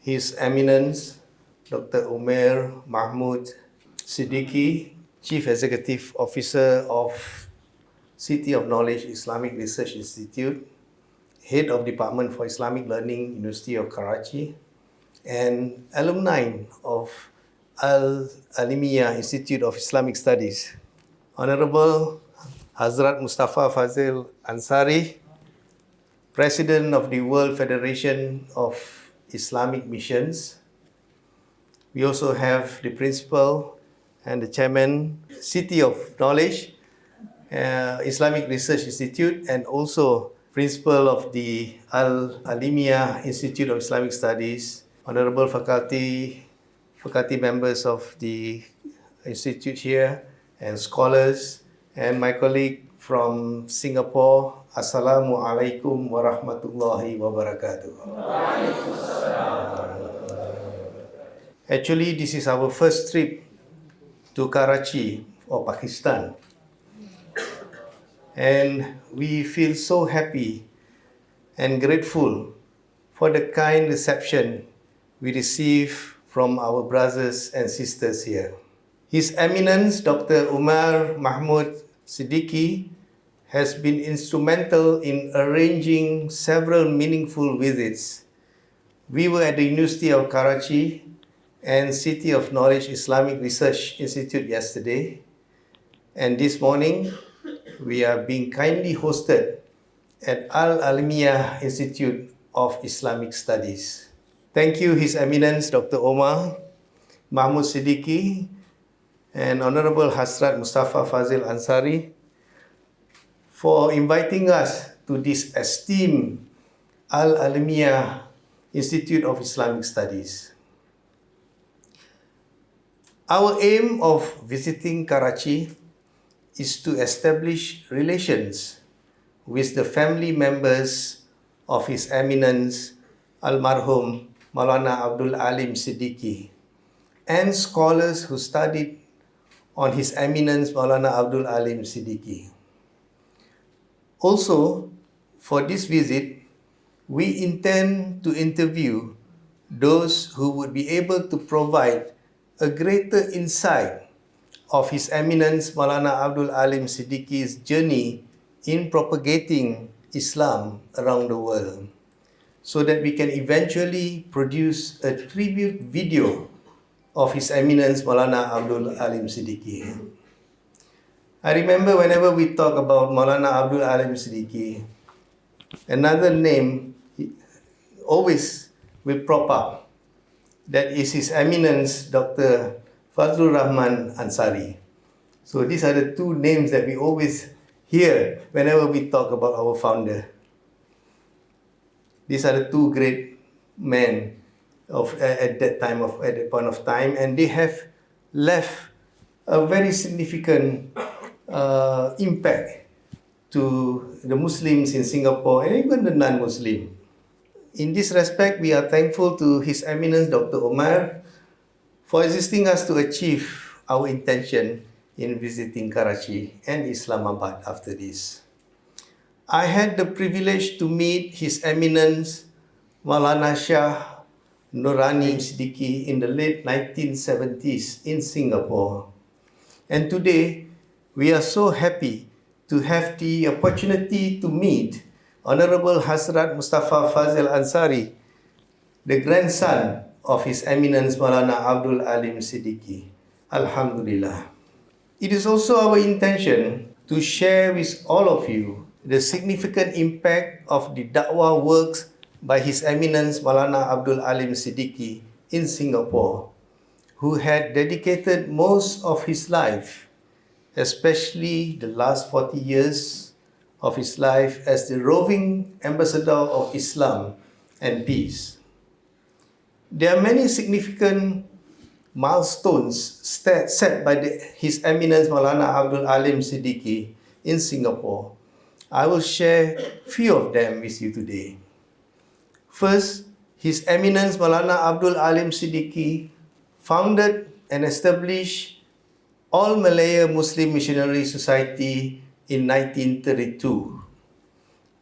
His Eminence, Dr. Umair Mahmood Siddiqui, Chief Executive Officer of City of Knowledge Islamic Research Institute, Head of Department for Islamic Learning, University of Karachi, and alumni of Al Alimiyah Institute of Islamic Studies. Honorable Hazrat Mustafa Fazil Ansari, President of the World Federation of Islamic Missions. We also have the Principal and the Chairman, City of Knowledge, Islamic Research Institute, and also Principal of the Al Alimiyah Institute of Islamic Studies, Honorable faculty members of the institute here, and scholars, and my colleague from Singapore. Assalamualaikum warahmatullahi wabarakatuh. Actually, this is our first trip to Karachi or Pakistan. And we feel so happy and grateful for the kind reception we receive from our brothers and sisters here. His Eminence Dr. Umair Mahmood Siddiqui has been instrumental in arranging several meaningful visits. We were at the University of Karachi and City of Knowledge Islamic Research Institute yesterday, and this morning we are being kindly hosted at Al Alimiyah Institute of Islamic Studies. Thank you, His Eminence Dr. Umair Mahmood Siddiqui and Honorable Hazrat Mustafa Fazil Ansari for inviting us to this esteemed Al Alimiyah Institute of Islamic Studies. Our aim of visiting Karachi is to establish relations with the family members of His Eminence Almarhum Molana Abdul Aleem Siddiqui and scholars who studied on His Eminence Molana Abdul Aleem Siddiqui. Also, for this visit, we intend to interview those who would be able to provide a greater insight of His Eminence Molana Abdul Aleem Siddiqui's journey in propagating Islam around the world, so that we can eventually produce a tribute video of His Eminence Molana Abdul Aleem Siddiqui. I remember whenever we talk about Molana Abdul Aleem Siddiqui, another name always will prop up. That is His Eminence Dr. Fazlur Rahman Ansari. So these are the two names that we always hear whenever we talk about our founder. These are the two great men at that point of time, and they have left a very significant impact to the Muslims in Singapore and even the non-Muslim. In this respect, we are thankful to His Eminence Dr. Umair for assisting us to achieve our intention in visiting Karachi and Islamabad after this. I had the privilege to meet His Eminence Molana Shah Abdul Siddiqui in the late 1970s in Singapore. And today, we are so happy to have the opportunity to meet Honorable Hazrat Mustafa Fazil Ansari, the grandson of His Eminence Molana Abdul Aleem Siddiqui. Alhamdulillah. It is also our intention to share with all of you the significant impact of the da'wah works by His Eminence Molana Abdul Aleem Siddiqui in Singapore, who had dedicated most of his life, especially the last 40 years of his life as the roving ambassador of Islam and peace. There are many significant milestones set by His Eminence Molana Abdul Aleem Siddiqui in Singapore. I will share few of them with you today. First, His Eminence Molana Abdul Aleem Siddiqui founded and established All Malaya Muslim Missionary Society in 1932.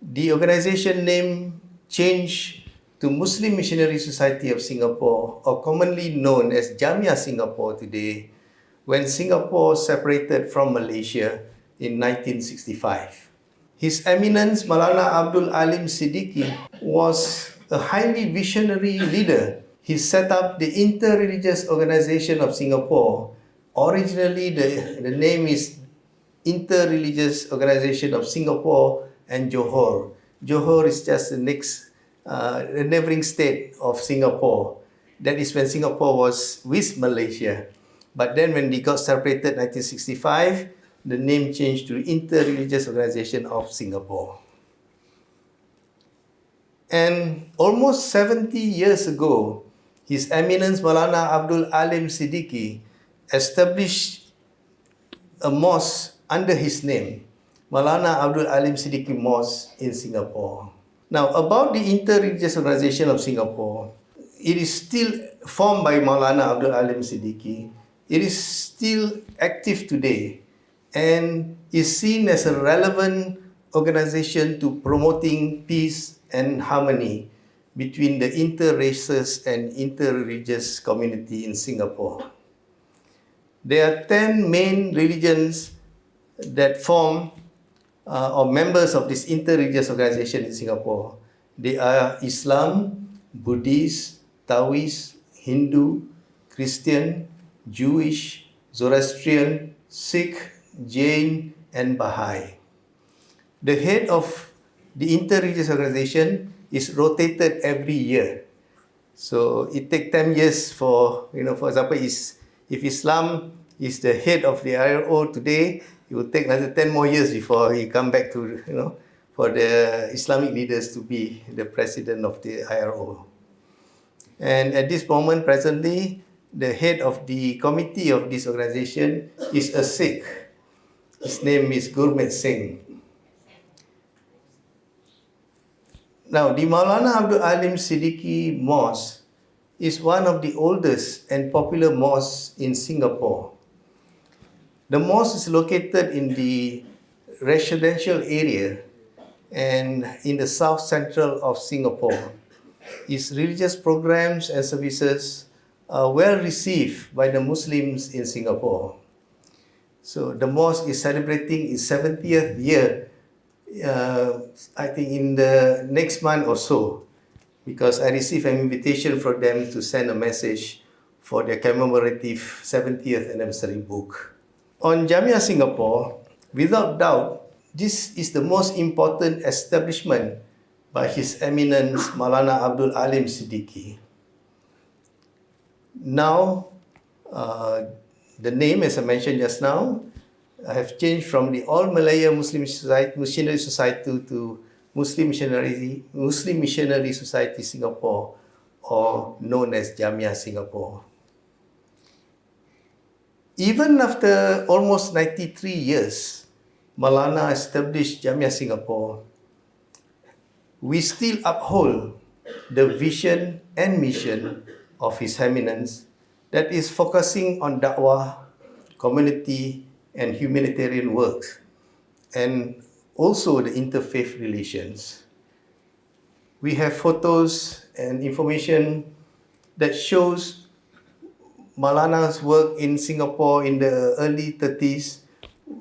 The organization name changed to Muslim Missionary Society of Singapore, or commonly known as Jamiyah Singapore today, when Singapore separated from Malaysia in 1965. His Eminence Molana Abdul Aleem Siddiqui was a highly visionary leader. He set up the Inter-Religious Organization of Singapore. Originally, the name is Inter-Religious Organization of Singapore and Johor. Johor is just the neighboring state of Singapore. That is when Singapore was with Malaysia. But then when they got separated in 1965, the name changed to Inter-Religious Organization of Singapore. And almost 70 years ago, His Eminence Molana Abdul Aleem Siddiqui established a mosque under his name, Molana Abdul Aleem Siddiqui Mosque in Singapore. Now, about the Inter-Religious Organization of Singapore, it is still formed by Molana Abdul Aleem Siddiqui. It is still active today and is seen as a relevant organization to promoting peace and harmony between the inter-races and inter-religious community in Singapore. There are 10 main religions that form or members of this inter-religious organization in Singapore. They are Islam, Buddhist, Taoist, Hindu, Christian, Jewish, Zoroastrian, Sikh, Jain, and Baha'i. The head of the inter-religious organization is rotated every year. So it takes 10 years for example, if Islam is the head of the IRO today, it will take another 10 more years before he come back to, for the Islamic leaders to be the president of the IRO. And at this moment, presently, the head of the committee of this organization is a Sikh. His name is Gurmeet Singh. Now, the Molana Abdul Aleem Siddiqui Mosque is one of the oldest and popular mosques in Singapore. The mosque is located in the residential area and in the south central of Singapore. Its religious programs and services are well received by the Muslims in Singapore. So the mosque is celebrating its 70th year, I think in the next month or so, because I received an invitation from them to send a message for their commemorative 70th anniversary book. On Jamiyah Singapore, without doubt, this is the most important establishment by His Eminence Molana Abdul Aleem Siddiqui. Now, the name, as I mentioned just now, have changed from the All Malaya Muslim Missionary Society to Muslim Missionary Society Singapore, or known as Jamiyah Singapore. Even after almost 93 years, Molana established Jamiyah Singapore, we still uphold the vision and mission of His Eminence that is focusing on da'wah, community, and humanitarian work, and also the interfaith relations. We have photos and information that shows Molana's work in Singapore in the early 30s.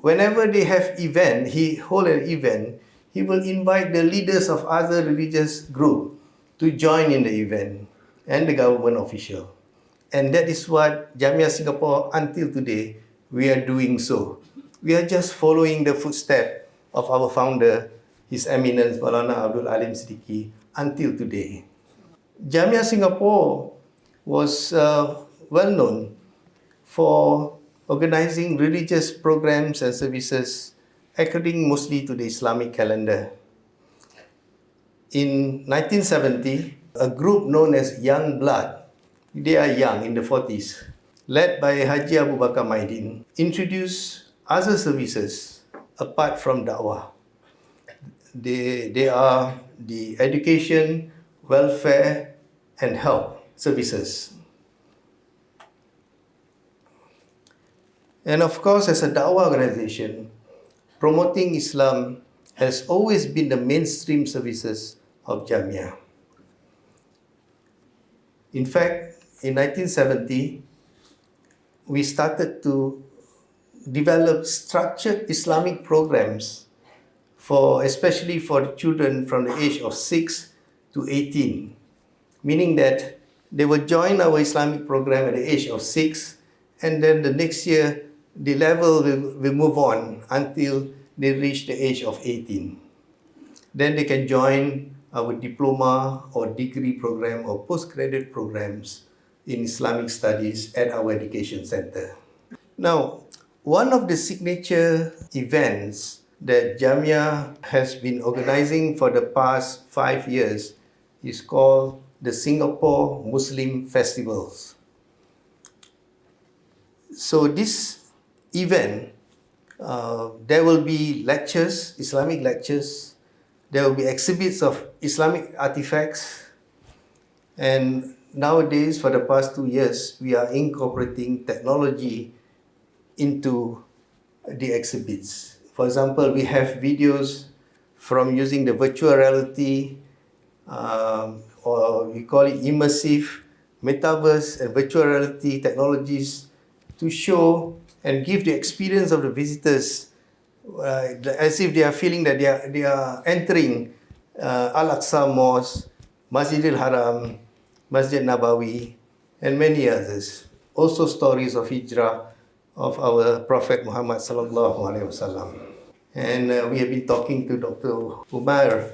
Whenever they have event, he hold an event, he will invite the leaders of other religious groups to join in the event and the government official. And that is what Jamiyah Singapore, until today, we are doing so. We are just following the footsteps of our founder, His Eminence Molana Abdul Aleem Siddiqui, until today. Jamiyah Singapore was well known for organizing religious programs and services according mostly to the Islamic calendar. In 1970, a group known as Young Blood, they are young, in the 40s, led by Haji Abu Bakar Maidin, introduced other services apart from da'wah. They are the education, welfare, and health services. And of course, as a da'wah organization, promoting Islam has always been the mainstream services of Jamiyah. In fact, in 1970, we started to develop structured Islamic programs especially for children from the age of 6 to 18, meaning that they will join our Islamic program at the age of 6, and then the next year the level will move on until they reach the age of 18. Then they can join our diploma or degree program or postgraduate programs in Islamic studies at our education center. Now, one of the signature events that Jamiyah has been organizing for the past 5 years is called the Singapore Muslim Festivals. So this event, there will be lectures, Islamic lectures, there will be exhibits of Islamic artifacts, and nowadays for the past 2 years, we are incorporating technology into the exhibits. For example, we have videos from using the virtual reality, or we call it immersive, metaverse and virtual reality technologies to show and give the experience of the visitors as if they are feeling that they are entering Al-Aqsa Mosque, Masjidil Haram, Masjid Nabawi, and many others. Also stories of Hijrah of our Prophet Muhammad sallallahu alaihi wasallam. And we have been talking to Dr. Umair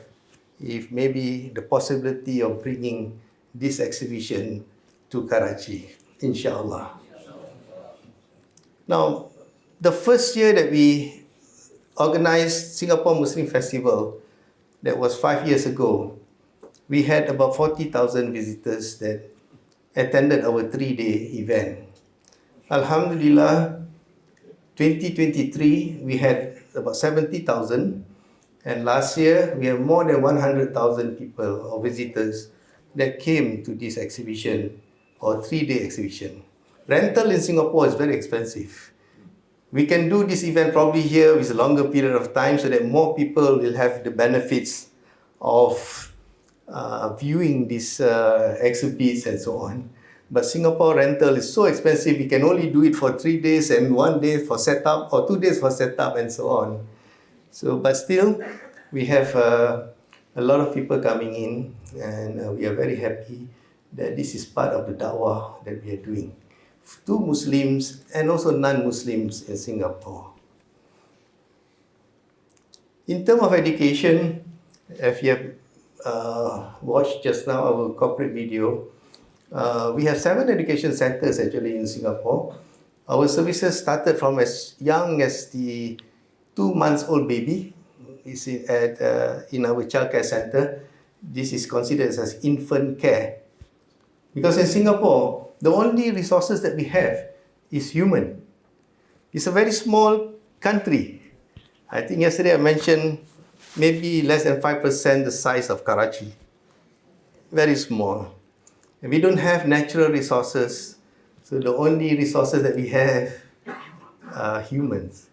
if maybe the possibility of bringing this exhibition to Karachi, inshallah. Now, the first year that we organized Singapore Muslim Festival, that was 5 years ago, we had about 40,000 visitors that attended our 3-day event. Alhamdulillah, 2023 we had about 70,000, and last year we have more than 100,000 people or visitors that came to this exhibition or 3-day exhibition. Rental in Singapore is very expensive. We can do this event probably here with a longer period of time so that more people will have the benefits of viewing these exhibits and so on. But Singapore rental is so expensive, we can only do it for 3 days and 1 day for setup or 2 days for setup and so on. So, but still, we have a lot of people coming in, and we are very happy that this is part of the da'wah that we are doing to Muslims and also non-Muslims in Singapore. In terms of education, if you have watched just now our corporate video, we have 7 education centers actually in Singapore. Our services started from as young as the 2-month-old baby is in our childcare center. This is considered as infant care. Because in Singapore, the only resources that we have is human. It's a very small country. I think yesterday I mentioned maybe less than 5% the size of Karachi. Very small. And we don't have natural resources, so the only resources that we have are humans.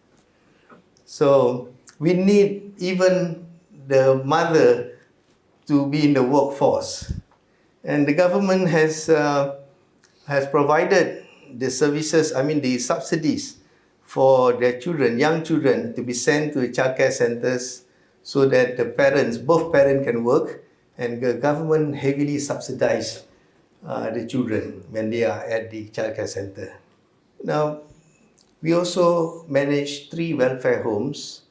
So we need even the mother to be in the workforce. And the government has provided the services, the subsidies for their children, young children, to be sent to childcare centers so that both parents can work, and the government heavily subsidizes the children when they are at the childcare center. Now, we also manage 3 welfare homes.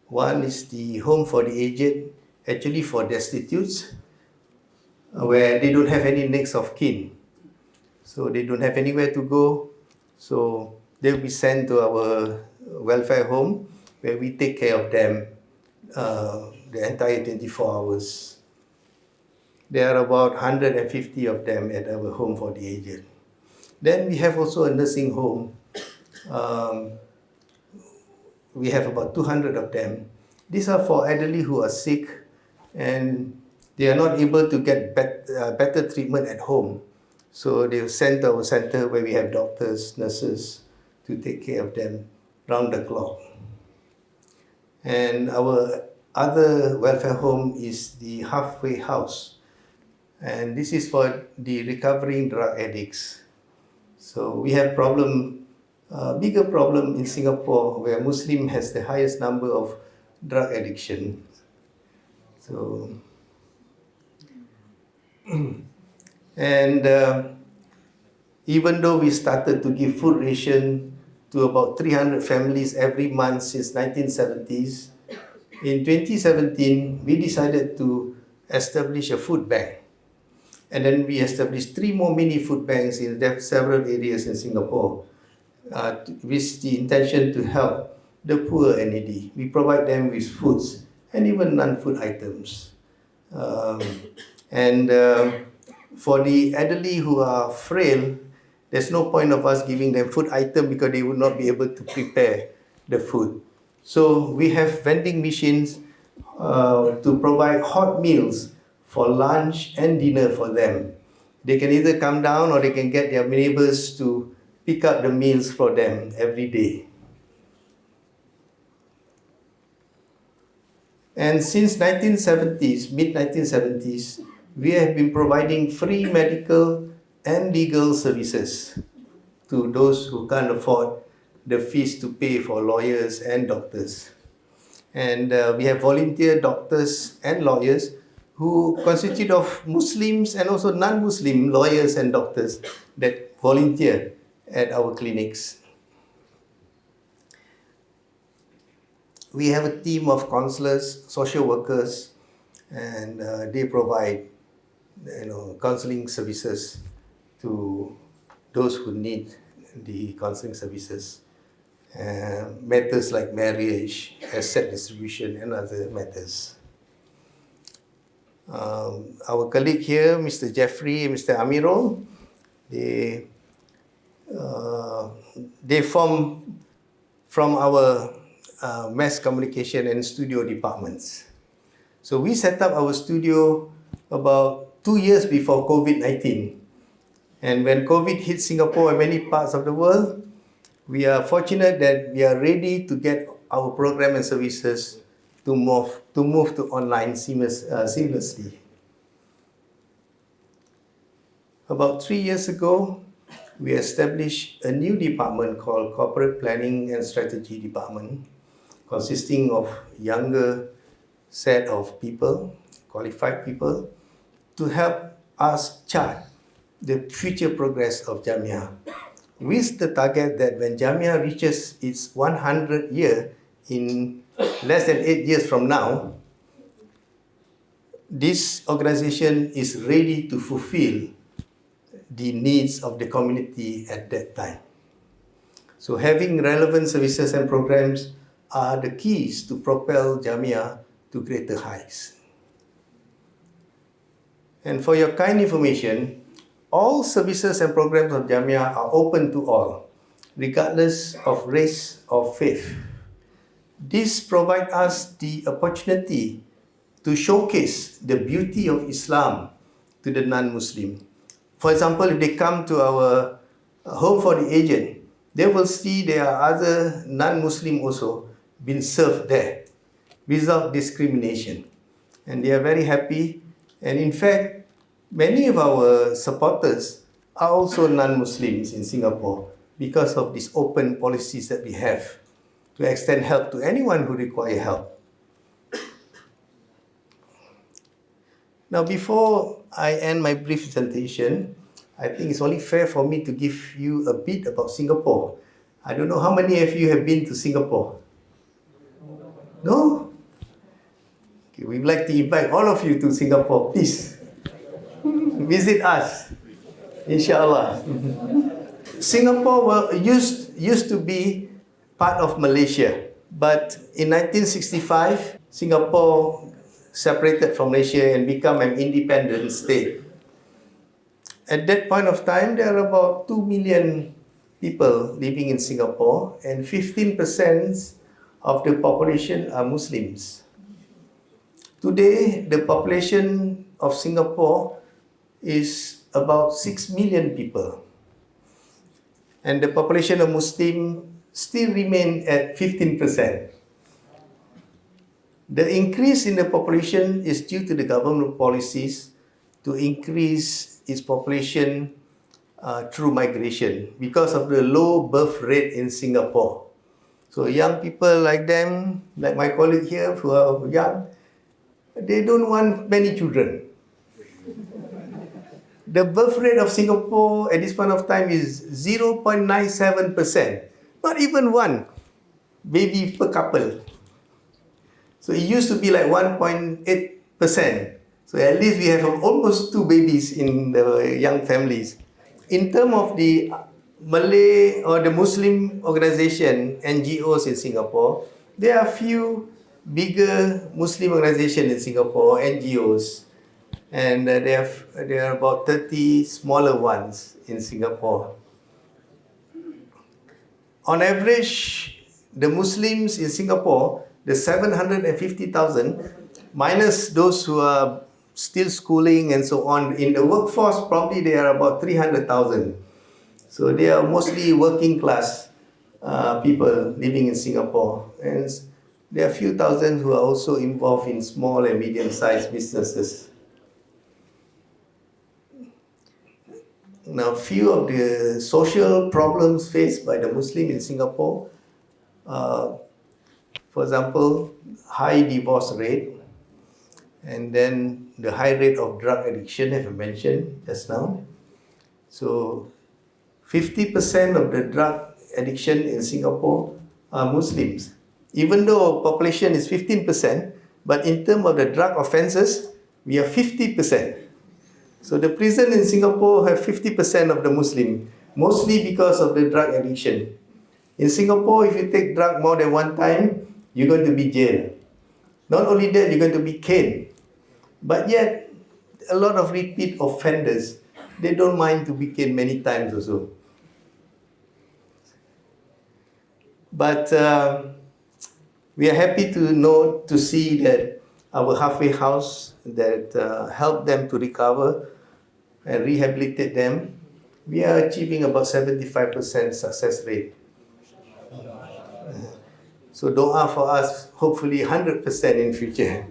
One is the home for the aged, actually for destitutes, where they don't have any next of kin. So they don't have anywhere to go. So they'll be sent to our welfare home where we take care of them the entire 24 hours. There are about 150 of them at our home for the aged. Then we have also a nursing home. We have about 200 of them. These are for elderly who are sick and they are not able to get better treatment at home. So they are sent to our center where we have doctors, nurses to take care of them round the clock. And our other welfare home is the halfway house. and this is for the recovering drug addicts. So we have bigger problem in Singapore, where Muslim has the highest number of drug addiction. So, and even though we started to give food ration to about 300 families every month since 1970s, in 2017 we decided to establish a food bank. And then we established 3 more mini food banks in several areas in Singapore, with the intention to help the poor and needy. We provide them with foods and even non-food items. For the elderly who are frail, there's no point of us giving them food item because they would not be able to prepare the food. So we have vending machines to provide hot meals for lunch and dinner for them. They can either come down or they can get their neighbors to pick up the meals for them every day. And since mid-1970s, we have been providing free medical and legal services to those who can't afford the fees to pay for lawyers and doctors. And we have volunteer doctors and lawyers who consist of Muslims and also non-Muslim lawyers and doctors that volunteer at our clinics. We have a team of counselors, social workers, and they provide counseling services to those who need the counseling services. Matters like marriage, asset distribution, and other matters. Our colleague here, Mr. Jeffrey and Mr. Amirul, they form from our mass communication and studio departments. So we set up our studio about 2 years before COVID-19. And when COVID hit Singapore and many parts of the world, we are fortunate that we are ready to get our program and services to move to online seamlessly. About 3 years ago, we established a new department called Corporate Planning and Strategy Department, consisting of younger set of people, qualified people, to help us chart the future progress of Jamiyah, with the target that when Jamiyah reaches its 100th year in less than 8 years from now, this organization is ready to fulfill the needs of the community at that time. So having relevant services and programs are the keys to propel Jamiyah to greater heights. And for your kind information, all services and programs of Jamiyah are open to all, regardless of race or faith. This provides us the opportunity to showcase the beauty of Islam to the non-Muslim. For example, if they come to our home for the aged, they will see there are other non-Muslim also being served there without discrimination. And they are very happy. And in fact, many of our supporters are also non-Muslims in Singapore because of these open policies that we have to extend help to anyone who requires help. Now, before I end my brief presentation, I think it's only fair for me to give you a bit about Singapore. I don't know how many of you have been to Singapore? No? Okay, we'd like to invite all of you to Singapore, please. Visit us, inshallah. Singapore used to be part of Malaysia, but in 1965, Singapore separated from Malaysia and became an independent state. At that point of time, there are about 2 million people living in Singapore, and 15% of the population are Muslims. Today, the population of Singapore is about 6 million people, and the population of Muslims still remain at 15%. The increase in the population is due to the government policies to increase its population through migration because of the low birth rate in Singapore. So young people like them, like my colleague here who are young, they don't want many children. The birth rate of Singapore at this point of time is 0.97%. Not even one baby per couple. So it used to be like 1.8%. So at least we have almost 2 babies in the young families. In terms of the Malay or the Muslim organization, NGOs in Singapore, there are few bigger Muslim organizations in Singapore, NGOs, and there are about 30 smaller ones in Singapore. On average, the Muslims in Singapore, the 750,000, minus those who are still schooling and so on, in the workforce, probably there are about 300,000. So they are mostly working class people living in Singapore. And there are a few thousand who are also involved in small and medium-sized businesses. Now, few of the social problems faced by the Muslim in Singapore, for example, high divorce rate, and then the high rate of drug addiction, as I mentioned just now. So 50% of the drug addiction in Singapore are Muslims. Even though our population is 15%, but in terms of the drug offences, we are 50%. So the prison in Singapore have 50% of the Muslim, mostly because of the drug addiction. In Singapore, if you take drug more than one time, you're going to be jailed. Not only that, you're going to be caned. But yet, a lot of repeat offenders, they don't mind to be caned many times also. But we are happy to see that our halfway house that helped them to recover and rehabilitate them, we are achieving about 75% success rate. So dua for us, hopefully 100% in future.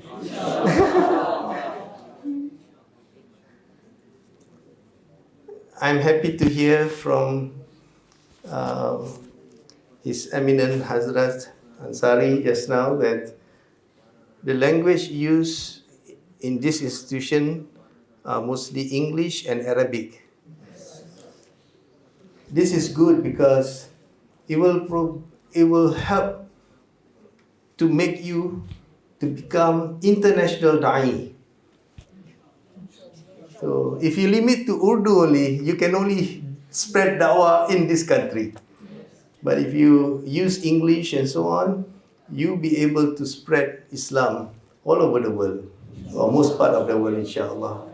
I'm happy to hear from His Eminent Hazrat Ansari just now that the language used in this institution are mostly English and Arabic. This is good because it will help to make you to become international da'i. So if you limit to Urdu only, you can only spread da'wah in this country. But if you use English and so on, you'll be able to spread Islam all over the world, or most part of the world, inshallah.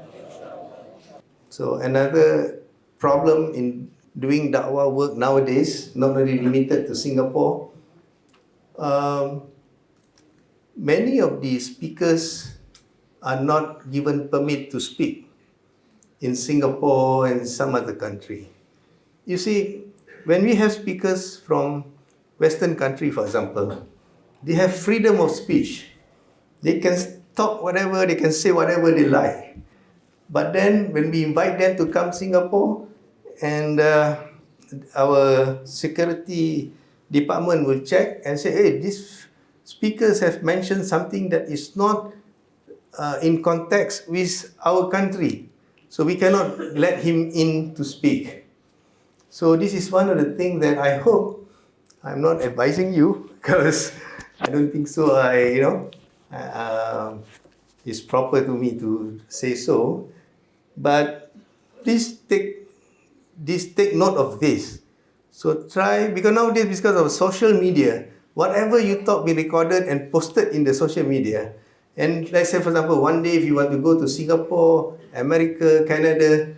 So another problem in doing da'wah work nowadays, not only limited to Singapore, many of the speakers are not given permit to speak in Singapore and some other country. You see, when we have speakers from Western country, for example, they have freedom of speech. They can talk whatever, they can say whatever they like. But then when we invite them to come Singapore, and our security department will check and say, hey, these speakers have mentioned something that is not in context with our country. So we cannot let him in to speak. So this is one of the things that I hope, I'm not advising you because I don't think so, it's proper to me to say so. But please take note of this. So try, because nowadays, because of social media, whatever you talk be recorded and posted in the social media. And let's say, for example, one day if you want to go to Singapore, America, Canada,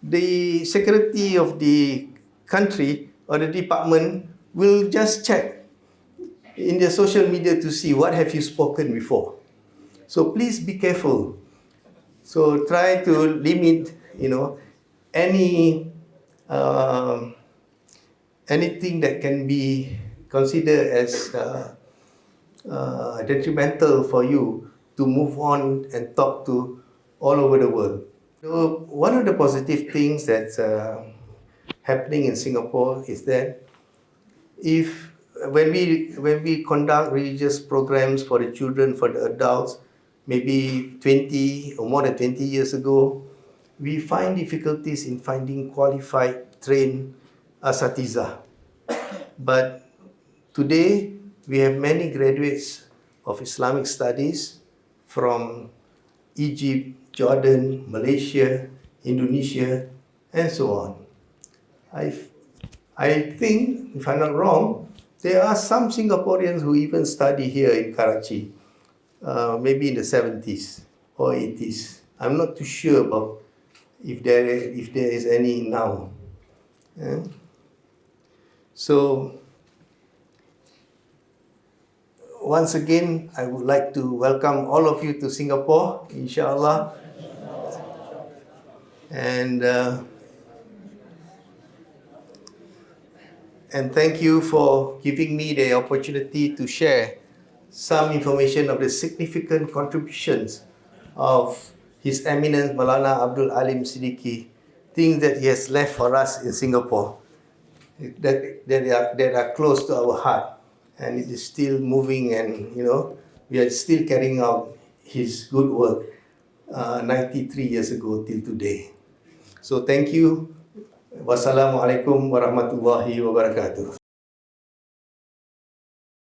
the security of the country or the department will just check in the social media to see what have you spoken before. So please be careful. So try to limit, anything that can be considered as detrimental for you to move on and talk to all over the world. So one of the positive things that's happening in Singapore is that if when we conduct religious programs for the children, for the adults, maybe 20 or more than 20 years ago, we find difficulties in finding qualified, trained asatiza. But today, we have many graduates of Islamic studies from Egypt, Jordan, Malaysia, Indonesia, and so on. I, I think, if I'm not wrong, there are some Singaporeans who even study here in Karachi, maybe in the 70s or 80s. I'm not too sure about if there is any now. Yeah. So once again, I would like to welcome all of you to Singapore, inshallah. And thank you for giving me the opportunity to share some information of the significant contributions of His Eminence Molana Abdul Aleem Siddiqui, things that he has left for us in Singapore, that are close to our heart, and it is still moving, and we are still carrying out his good work 93 years ago till today. So thank you. Wassalamualaikum warahmatullahi wabarakatuh.